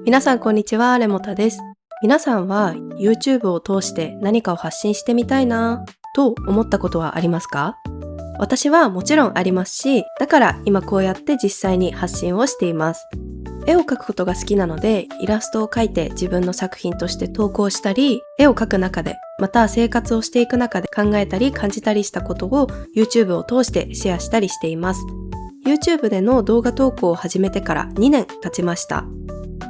皆さんこんにちは、レモタです。皆さんは YouTube を通して何かを発信してみたいなと思ったことはありますか？私はもちろんありますし、だから今こうやって実際に発信をしています。絵を描くことが好きなので、イラストを描いて自分の作品として投稿したり、絵を描く中で、また生活をしていく中で考えたり感じたりしたことを YouTube を通してシェアしたりしています。YouTube での動画投稿を始めてから2年経ちました。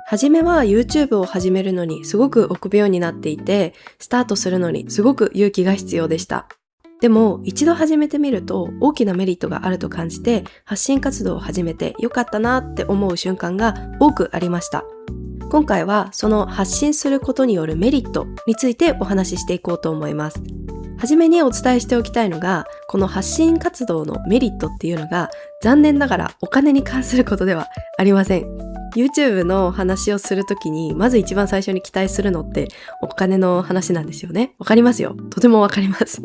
初めは YouTube を始めるのにすごく臆病になっていて、スタートするのにすごく勇気が必要でした。でも一度始めてみると大きなメリットがあると感じて、発信活動を始めてよかったなって思う瞬間が多くありました。今回はその発信することによるメリットについてお話ししていこうと思います。はじめにお伝えしておきたいのが、この発信活動のメリットっていうのが残念ながらお金に関することではありません。YouTube の話をするときにまず一番最初に期待するのってお金の話なんですよね。わかりますよ。とてもわかります。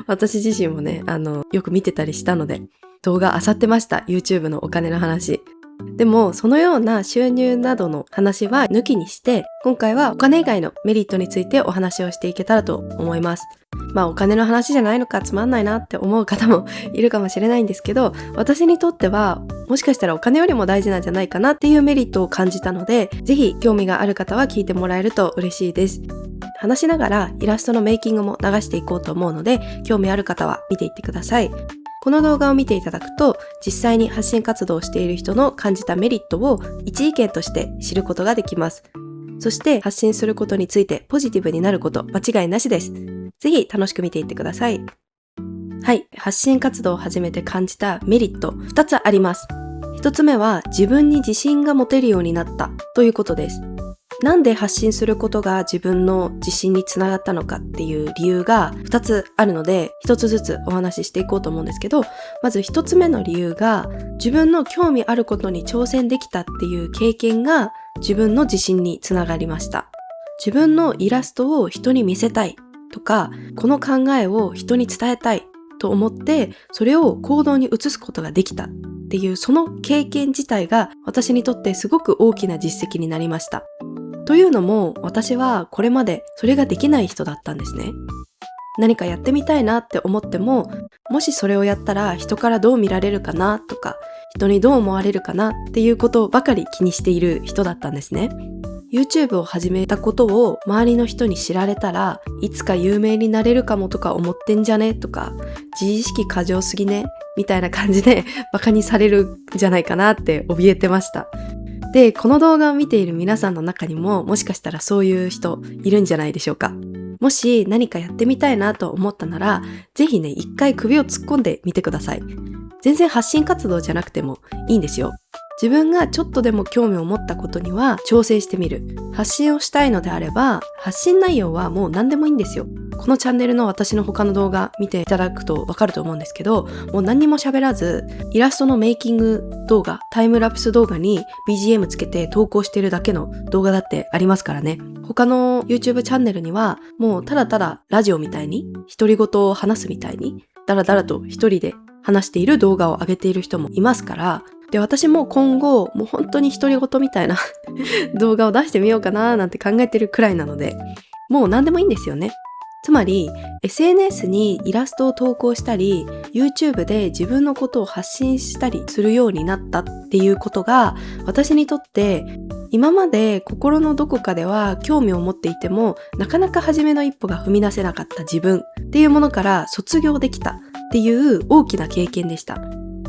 私自身もね、よく見てたりしたので動画漁ってました。YouTube のお金の話。でもそのような収入などの話は抜きにして、今回はお金以外のメリットについてお話をしていけたらと思います。お金の話じゃないのか、つまんないなって思う方もいるかもしれないんですけど、私にとってはもしかしたらお金よりも大事なんじゃないかなっていうメリットを感じたので、ぜひ興味がある方は聞いてもらえると嬉しいです。話しながらイラストのメイキングも流していこうと思うので、興味ある方は見ていってください。この動画を見ていただくと、実際に発信活動をしている人の感じたメリットを一意見として知ることができます。そして発信することについてポジティブになること間違いなしです。ぜひ楽しく見ていってください。はい、発信活動を始めて感じたメリット2つあります。1つ目は自分に自信が持てるようになったということです。なんで発信することが自分の自信につながったのかっていう理由が2つあるので、1つずつお話ししていこうと思うんですけど、まず1つ目の理由が、自分の興味あることに挑戦できたっていう経験が自分の自信につながりました。自分のイラストを人に見せたいとか、この考えを人に伝えたいと思って、それを行動に移すことができたっていう、その経験自体が私にとってすごく大きな実績になりました。というのも、私はこれまでそれができない人だったんですね。何かやってみたいなって思っても、もしそれをやったら人からどう見られるかなとか、人にどう思われるかなっていうことばかり気にしている人だったんですね。YouTube を始めたことを周りの人に知られたら、いつか有名になれるかもとか思ってんじゃねとか、自意識過剰すぎねみたいな感じでバカにされるんじゃないかなって怯えてました。で、この動画を見ている皆さんの中にももしかしたらそういう人いるんじゃないでしょうか。もし何かやってみたいなと思ったなら、ぜひね、一回首を突っ込んでみてください。全然発信活動じゃなくてもいいんですよ。自分がちょっとでも興味を持ったことには挑戦してみる。発信をしたいのであれば、発信内容はもう何でもいいんですよ。このチャンネルの私の他の動画見ていただくとわかると思うんですけど、もう何にも喋らず、イラストのメイキング動画、タイムラプス動画に BGM つけて投稿してるだけの動画だってありますからね。他の YouTube チャンネルにはもうただただラジオみたいに、独り言を話すみたいに、だらだらと一人で話している動画を上げている人もいますから、で、私も今後もう本当に独り言みたいな動画を出してみようかななんて考えてるくらいなので、もう何でもいいんですよね。つまり SNS にイラストを投稿したり YouTube で自分のことを発信したりするようになったっていうことが、私にとって今まで心のどこかでは興味を持っていてもなかなか初めの一歩が踏み出せなかった自分っていうものから卒業できたっていう大きな経験でした。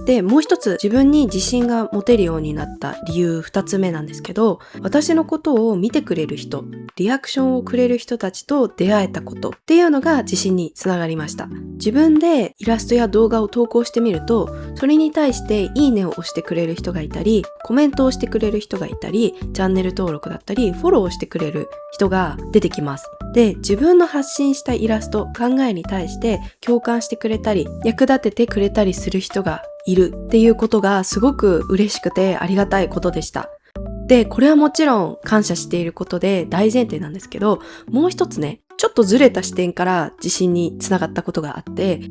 で、もう一つ自分に自信が持てるようになった理由2つ目なんですけど、私のことを見てくれる人、リアクションをくれる人たちと出会えたことっていうのが自信につながりました。自分でイラストや動画を投稿してみると、それに対していいねを押してくれる人がいたり、コメントをしてくれる人がいたり、チャンネル登録だったり、フォローをしてくれる人が出てきます。で、自分の発信したイラスト、考えに対して共感してくれたり、役立ててくれたりする人がいるっていうことがすごく嬉しくてありがたいことでした。で、これはもちろん感謝していることで大前提なんですけど、もう一つね、ちょっとずれた視点から自信につながったことがあって、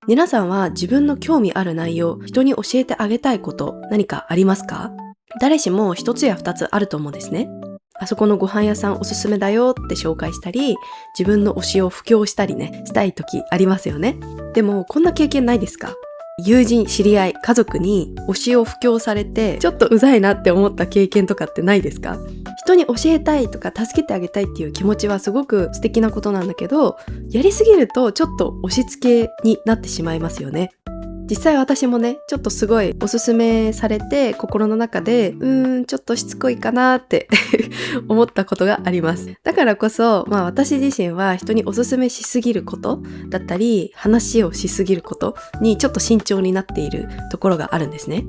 皆さんは自分の興味ある内容、人に教えてあげたいこと何かありますか？誰しも一つや二つあると思うんですね。あそこのご飯屋さんおすすめだよって紹介したり、自分の推しを布教したりね、したい時ありますよね。でもこんな経験ないですか？友人、知り合い、家族に推しを布教されて、ちょっとうざいなって思った経験とかってないですか？人に教えたいとか助けてあげたいっていう気持ちはすごく素敵なことなんだけど、やりすぎるとちょっと押し付けになってしまいますよね。実際私もね、ちょっとすごいおすすめされて心の中でちょっとしつこいかなって思ったことがあります。だからこそ、私自身は人におすすめしすぎることだったり、話をしすぎることにちょっと慎重になっているところがあるんですね。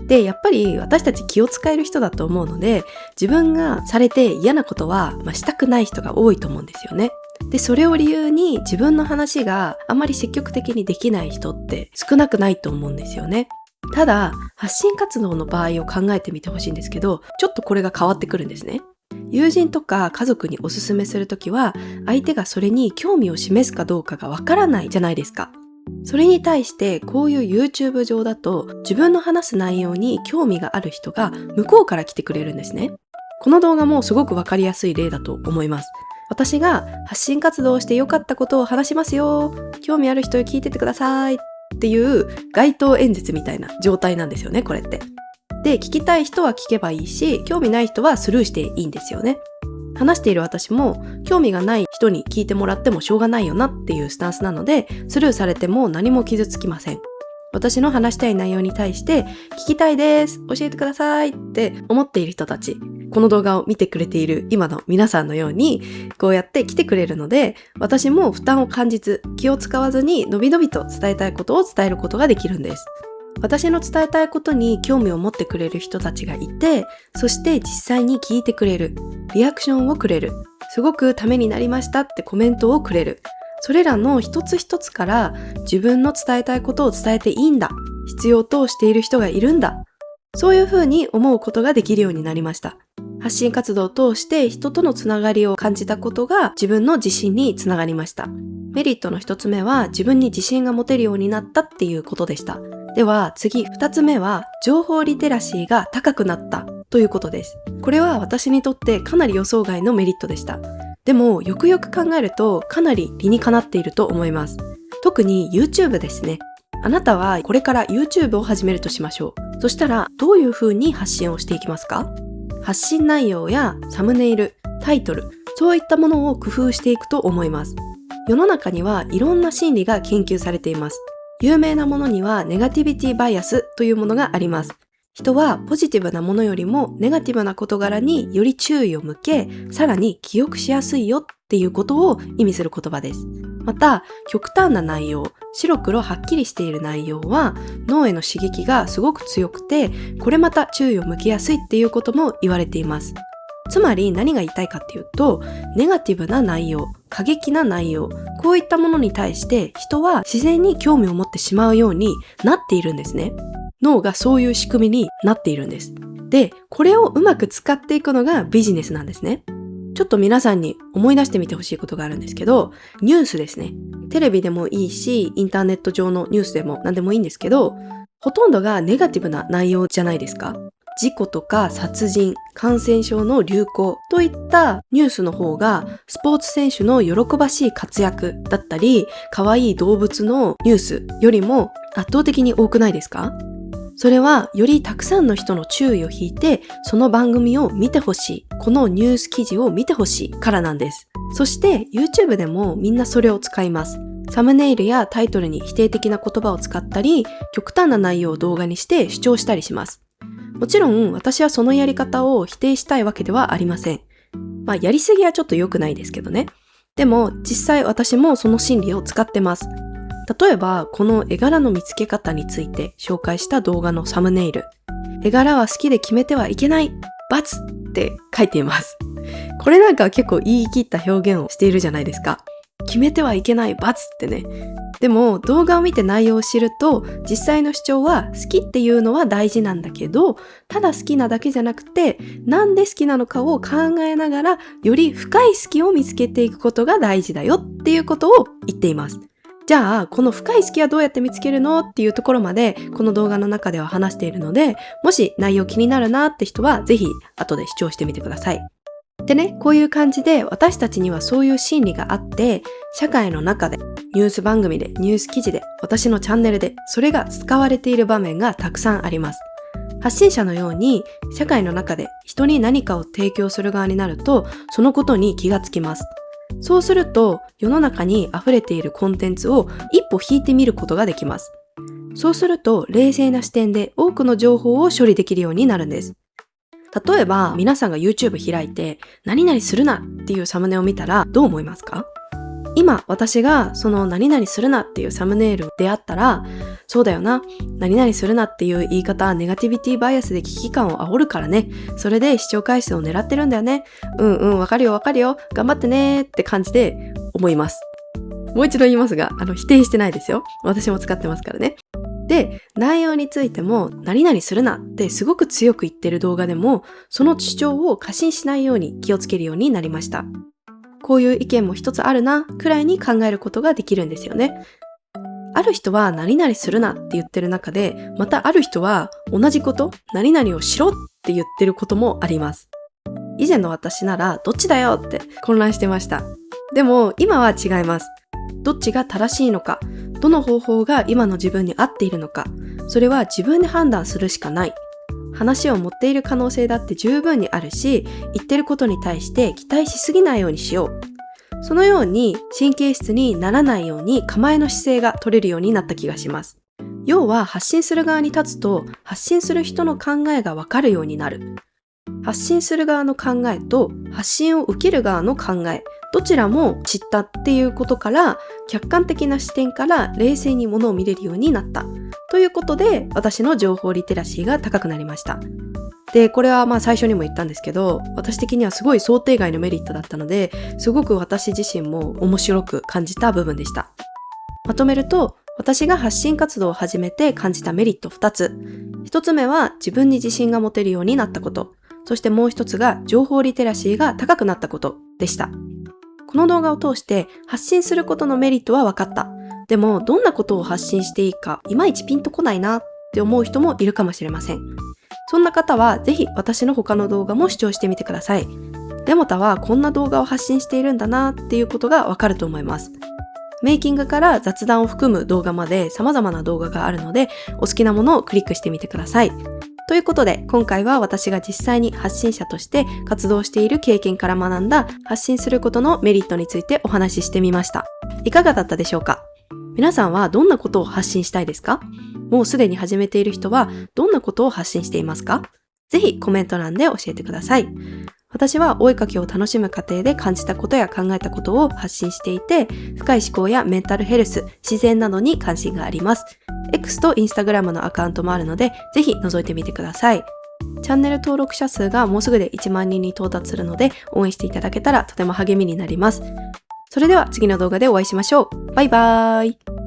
で、やっぱり私たち気を使える人だと思うので、自分がされて嫌なことは、したくない人が多いと思うんですよね。で、それを理由に自分の話があまり積極的にできない人って少なくないと思うんですよね。ただ、発信活動の場合を考えてみてほしいんですけど、ちょっとこれが変わってくるんですね。友人とか家族におすすめするときは、相手がそれに興味を示すかどうかがわからないじゃないですか。それに対してこういう YouTube 上だと自分の話す内容に興味がある人が向こうから来てくれるんですね。この動画もすごくわかりやすい例だと思います。私が発信活動をして良かったことを話しますよ。興味ある人聞いててくださいっていう街頭演説みたいな状態なんですよね、これって。で、聞きたい人は聞けばいいし、興味ない人はスルーしていいんですよね。話している私も興味がない人に聞いてもらってもしょうがないよなっていうスタンスなので、スルーされても何も傷つきません。私の話したい内容に対して聞きたいです、教えてくださいって思っている人たち、この動画を見てくれている今の皆さんのようにこうやって来てくれるので、私も負担を感じず気を使わずにのびのびと伝えたいことを伝えることができるんです。私の伝えたいことに興味を持ってくれる人たちがいて、そして実際に聞いてくれる、リアクションをくれる、すごくためになりましたってコメントをくれる。それらの一つ一つから自分の伝えたいことを伝えていいんだ、必要としている人がいるんだ、そういうふうに思うことができるようになりました。発信活動を通して人とのつながりを感じたことが自分の自信につながりました。メリットの一つ目は自分に自信が持てるようになったっていうことでした。では次、二つ目は情報リテラシーが高くなったということです。これは私にとってかなり予想外のメリットでした。でもよくよく考えるとかなり理にかなっていると思います。特に YouTube ですね。あなたはこれから YouTube を始めるとしましょう。そしたらどういう風に発信をしていきますか？発信内容やサムネイル、タイトル、そういったものを工夫していくと思います。世の中にはいろんな心理が研究されています。有名なものにはネガティビティバイアスというものがあります。人はポジティブなものよりもネガティブな事柄により注意を向け、さらに記憶しやすいよっていうことを意味する言葉です。また、極端な内容、白黒はっきりしている内容は脳への刺激がすごく強くて、これまた注意を向けやすいっていうことも言われています。つまり何が言いたいかっていうと、ネガティブな内容、過激な内容、こういったものに対して人は自然に興味を持ってしまうようになっているんですね。脳がそういう仕組みになっているんです。で、これをうまく使っていくのがビジネスなんですね。ちょっと皆さんに思い出してみてほしいことがあるんですけど、ニュースですね。テレビでもいいし、インターネット上のニュースでも何でもいいんですけど、ほとんどがネガティブな内容じゃないですか。事故とか殺人、感染症の流行といったニュースの方が、スポーツ選手の喜ばしい活躍だったり、可愛い動物のニュースよりも圧倒的に多くないですか？それはよりたくさんの人の注意を引いて、その番組を見てほしい、このニュース記事を見てほしいからなんです。そして YouTube でもみんなそれを使います。サムネイルやタイトルに否定的な言葉を使ったり、極端な内容を動画にして主張したりします。もちろん私はそのやり方を否定したいわけではありません。やりすぎはちょっと良くないですけどね。でも実際私もその心理を使ってます。例えばこの絵柄の見つけ方について紹介した動画のサムネイル。絵柄は好きで決めてはいけない。×って書いています。これなんかは結構言い切った表現をしているじゃないですか。決めてはいけない×ってね。でも動画を見て内容を知ると、実際の主張は好きっていうのは大事なんだけど、ただ好きなだけじゃなくて、なんで好きなのかを考えながら、より深い好きを見つけていくことが大事だよっていうことを言っています。じゃあ、この深い好きはどうやって見つけるのっていうところまで、この動画の中では話しているので、もし内容気になるなって人は、ぜひ後で視聴してみてください。でね、こういう感じで私たちにはそういう心理があって、社会の中で、ニュース番組で、ニュース記事で、私のチャンネルで、それが使われている場面がたくさんあります。発信者のように、社会の中で人に何かを提供する側になると、そのことに気がつきます。そうすると、世の中に溢れているコンテンツを一歩引いてみることができます。そうすると、冷静な視点で多くの情報を処理できるようになるんです。例えば、皆さんが YouTube 開いて、何々するなっていうサムネを見たらどう思いますか？今、私がその何々するなっていうサムネイルであったら、そうだよな、何々するなっていう言い方はネガティビティバイアスで危機感を煽るからね。それで視聴回数を狙ってるんだよね。わかるよ、頑張ってねって感じで思います。もう一度言いますが、否定してないですよ。私も使ってますからね。で、内容についても何々するなってすごく強く言ってる動画でも、その主張を過信しないように気をつけるようになりました。こういう意見も一つあるな、くらいに考えることができるんですよね。ある人は何々するなって言ってる中で、またある人は同じこと、何々をしろって言ってることもあります。以前の私なら、どっちだよって混乱してました。でも今は違います。どっちが正しいのか、どの方法が今の自分に合っているのか、それは自分で判断するしかない。話を持っている可能性だって十分にあるし、言ってることに対して期待しすぎないようにしよう。そのように神経質にならないように構えの姿勢が取れるようになった気がします。要は発信する側に立つと、発信する人の考えがわかるようになる。発信する側の考えと発信を受ける側の考え、どちらも知ったっていうことから、客観的な視点から冷静に物を見れるようになった。ということで、私の情報リテラシーが高くなりました。で、これは最初にも言ったんですけど、私的にはすごい想定外のメリットだったので、すごく私自身も面白く感じた部分でした。まとめると、私が発信活動を始めて感じたメリット2つ。1つ目は自分に自信が持てるようになったこと。そしてもう1つが情報リテラシーが高くなったことでした。この動画を通して発信することのメリットは分かった。でもどんなことを発信していいかいまいちピンとこないなって思う人もいるかもしれません。そんな方はぜひ私の他の動画も視聴してみてください。レモタはこんな動画を発信しているんだなっていうことが分かると思います。メイキングから雑談を含む動画まで様々な動画があるので、お好きなものをクリックしてみてください。ということで、今回は私が実際に発信者として活動している経験から学んだ発信することのメリットについてお話ししてみました。いかがだったでしょうか？皆さんはどんなことを発信したいですか？もうすでに始めている人はどんなことを発信していますか？ぜひコメント欄で教えてください。私はお絵かきを楽しむ過程で感じたことや考えたことを発信していて、深い思考やメンタルヘルス、自然などに関心があります。X と Instagram のアカウントもあるので、ぜひ覗いてみてください。チャンネル登録者数がもうすぐで1万人に到達するので、応援していただけたらとても励みになります。それでは次の動画でお会いしましょう。バイバーイ。